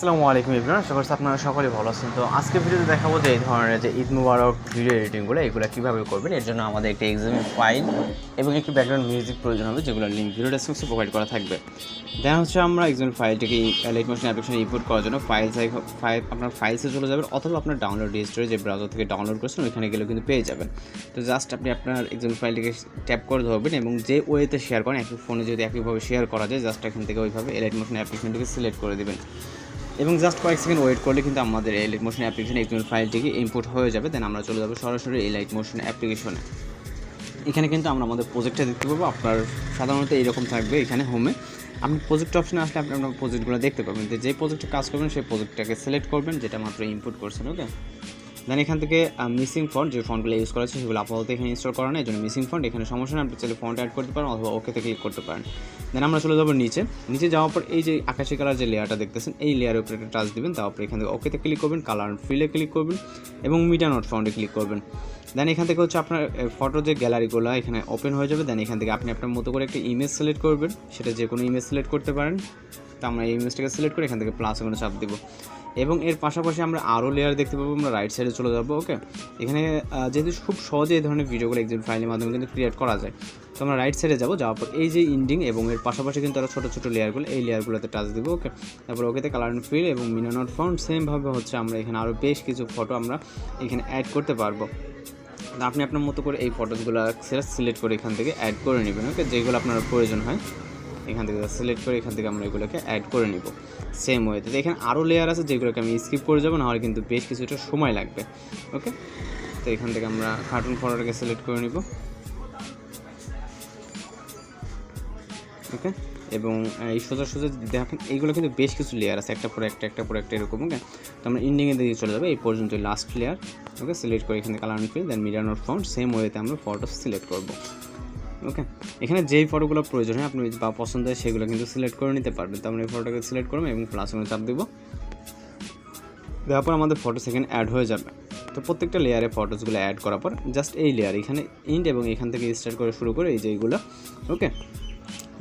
আসসালামু আলাইকুম এভরিওয়ান, আশা করছি আপনারা সকলেই ভালো আছেন। তো আজকে ভিডিওতে দেখাবো যে এই ধরনের যে ঈদ মুবারক ভিডিও এডিটিংগুলো এগুলো কীভাবে করবেন। এর জন্য আমাদের একটা এক্সামের ফাইল এবং একটি ব্যাকগ্রাউন্ড মিউজিক প্রয়োজন হবে, যেগুলো লিঙ্ক ভিডিও ডেসক্রিপশনে প্রোভাইড করা থাকবে। দেন হচ্ছে আমরা এক্সামের ফাইলটিকে লাইট মোশন অ্যাপ্লিকেশনে ইম্পোর্ট করার জন্য আপনার ফাইলসে চলে যাবেন, অথবা আপনার ডাউনলোড রেজিস্টারে যে ব্রাউজার থেকে ডাউনলোড করছেন ওইখানে গেলেও কিন্তু পেয়ে যাবেন। তো জাস্ট আপনি আপনার এক্সামের ফাইলটিকে ট্যাপ করে ধরবেন এবং যে ওয়েতে শেয়ার করেন, একই ফোনে যদি একইভাবে শেয়ার করা যায়, জাস্ট এখান থেকে ওইভাবে লাইট মোশন অ্যাপ্লিকেশনটিকে সিলেক্ট করে দেবেন এবং জাস্ট কয়েক সেকেন্ড ওয়েট করলে কিন্তু আমাদের এই লাইট মোশন অ্যাপ্লিকেশন এক্সএমএল ফাইলটিকে ইম্পোর্ট হয়ে যাবে। দেন আমরা চলে যাবো সরাসরি এই লাইট মোশন অ্যাপ্লিকেশনে। এখানে কিন্তু আমরা আমাদের প্রজেক্টটা দেখতে পাবো। আপনার সাধারণত এইরকম থাকবে, এখানে হোমে আপনি প্রজেক্ট অপশনে আসলে আপনি আপনার প্রজেক্টগুলো দেখতে পাবেন। তো যে প্রজেক্টে কাজ করবেন সেই প্রজেক্টটাকে সিলেক্ট করবেন, যেটা মাত্র ইম্পোর্ট করছেন। ওকে, দেন এখান থেকে মিসিং ফন্ট, যে ফন্টগুলো ইউজ করা আছে সেগুলো আপাতত এখানে ইনস্টল করা নেই, এই জন্য মিসিং ফন্ট এখানে সমস্যা নেই, আপনি চাইলে ফন্ট অ্যাড করতে পারেন অথবা ওকেতে ক্লিক করতে পারেন। দেন আমরা চলে যাবো নিচে যাওয়ার পর এই যে আকাশি কালার যে লেয়ারটা দেখতেছেন, এই লেয়ারের উপরে একটা টাচ দিবেন, তারপর এখান থেকে ওকেতে ক্লিক করবেন, কালার ফিলে ক্লিক করবেন এবং মিডিয়া নোট ফাউন্ডে ক্লিক করবেন। দেন এখান থেকে হচ্ছে আপনার ফটো যে গ্যালারিগুলো এখানে ওপেন হয়ে যাবে। দেন এখান থেকে আপনি আপনার মতো করে একটা ইমেজ সিলেক্ট করবেন, সেটা যে কোনো ইমেজ সিলেক্ট করতে পারেন। তো আমরা এই ইমেজটাকে সিলেক্ট করে এখান থেকে প্লাস ওখানে চাপ দেবো এবং এর পাশাপাশি আমরা আরও লেয়ার দেখতে পাবো। আমরা রাইট সাইডে চলে যাবো। ওকে, এখানে যেহেতু খুব সহজে এই ধরনের ভিডিওগুলো এক্সএমএল ফাইলের মাধ্যমে কিন্তু ক্রিয়েট করা যায়, তো আমরা রাইট সাইডে যাওয়ার পর এই যে ইন্ডিং এবং এর পাশাপাশি কিন্তু আরও ছোটো ছোটো লেয়ারগুলো, এই লেয়ারগুলোতে টাচ দেবো। ওকে, তারপর ওকেতে কালার অ্যান্ড ফিল এবং মিডিয়া নোট ফাউন্ড সেমভাবে হচ্ছে আমরা এখানে আরও বেশ কিছু ফটো আমরা এখানে অ্যাড করতে পারবো। আপনি আপনার মতো করে এই ফটোসগুলো সিলেক্ট করে এখান থেকে অ্যাড করে নেবেন। ওকে, যেগুলো আপনার প্রয়োজন হয় এখান থেকে সিলেক্ট করে এখান থেকে আমরা এগুলোকে অ্যাড করে নিব সেম ওয়েতে। তো এখানে আরও লেয়ার আছে যেগুলোকে আমি স্কিপ করে যাবো, নাহলে কিন্তু বেশ কিছুটা সময় লাগবে। ওকে, তো এখান থেকে আমরা কার্টুন ফটোটাকে সিলেক্ট করে নিব। ওকে, এবং এই সোজা দেখেন এইগুলো কিন্তু বেশ কিছু লেয়ার আছে, একটা পরে একটা এরকম। ওকে, তো আমরা ইন্ডিংয়ের দিকে চলে যাবো, এই পর্যন্ত লাস্ট লেয়ার। ওকে, সিলেক্ট করে এখানে colour and fill, then media note found same ওয়েতে আমরা ফটো সিলেক্ট করব। ওকে, এখানে যেই ফটোগুলো প্রয়োজন হয় আপনি বা পছন্দ হয় সেগুলো কিন্তু সিলেক্ট করে নিতে পারবেন। তো আমরা এই ফটোটাকে সিলেক্ট করবো এবং প্লাস ওখানে চাপ দেবো, দেওয়ার পর আমাদের ফটো সেখানে অ্যাড হয়ে যাবে। তো প্রত্যেকটা লেয়ারে ফটোসগুলো অ্যাড করার পর জাস্ট এই লেয়ার এখানে ইন্ড এবং এখান থেকে স্টার্ট করে শুরু করে এই যে এইগুলো ওকে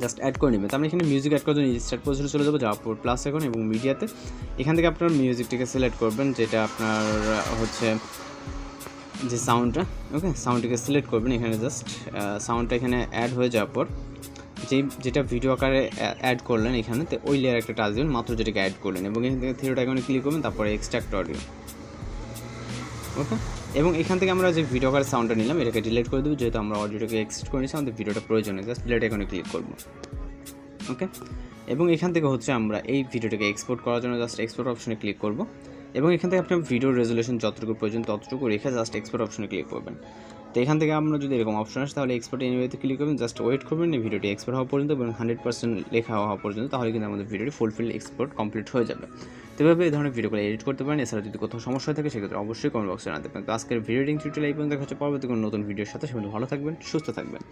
জাস্ট অ্যাড করে নেবেন। তো আমরা এখানে মিউজিক অ্যাড করার জন্য স্টার্ট পজিশনে চলে যাবো, যাওয়ার পর প্লাস এখন এবং মিডিয়াতে এখান থেকে আপনার মিউজিকটিকে সিলেক্ট করবেন, যেটা আপনার হচ্ছে যে সাউন্ডটা। ওকে, সাউন্ডটিকে সিলেক্ট করবেন, এখানে জাস্ট সাউন্ডটা এখানে অ্যাড হয়ে যাওয়ার পর যেটা ভিডিও আকারে অ্যাড করলেন এখানে, তো ওই লেয়ার একটা টাচ দেবেন মাত্র যেটাকে অ্যাড করলেন এবং এখান থেকে থ্রিডি আইকনে ক্লিক করবেন, তারপরে এক্সট্রাক্ট অডিও। ওকে, এবং এখান থেকে আমরা যে ভিডিও আকারে সাউন্ডটা নিলাম এটাকে ডিলিট করে দেবো, যেহেতু আমরা অডিওটাকে এক্সট্রাক্ট করে নিচ্ছি, আমাদের ভিডিওটা প্রয়োজন নেই, জাস্ট ডিলিট আইকনে ক্লিক করবো। ওকে, এবং এখান থেকে হচ্ছে আমরা এই ভিডিওটাকে এক্সপোর্ট করার জন্য জাস্ট এক্সপোর্ট অপশনে ক্লিক করব এবং এখান থেকে আপনার ভিডিওর রেজুলেশন যতটুকু প্রয়োজন ততটুকু রেখে জাস্ট এক্সপোর্ট অপশনে ক্লিক করবেন। তো এখান থেকে আমরা যদি এরকম অপশন আসে তাহলে এক্সপোর্ট এনিওয়েতে ক্লিক করবেন, জাস্ট ওয়েট করবেন এই ভিডিওটি এক্সপোর্ট হওয়া পর্যন্ত এবং 100% লেখা হওয়া পর্যন্ত, তাহলে কিন্তু আমাদের ভিডিওটি ফুলফিল এক্সপোর্ট কমপ্লিট হয়ে যাবে। তো এভাবে এই ধরনের ভিডিওগুলো এডিট করতে পারেন। এছাড়া যদি কোথাও সমস্যা থাকে সেক্ষেত্রে অবশ্যই কমেন্ট বক্সে জানাতে পারেন। তো আজকের ভিডিও টিউটোরিয়াল এই পর্যন্ত দেখা হচ্ছে, পরবর্তী কোনো নতুন ভিডিওর সাথে। সেগুলো ভালো থাকবেন, সুস্থ থাকবেন।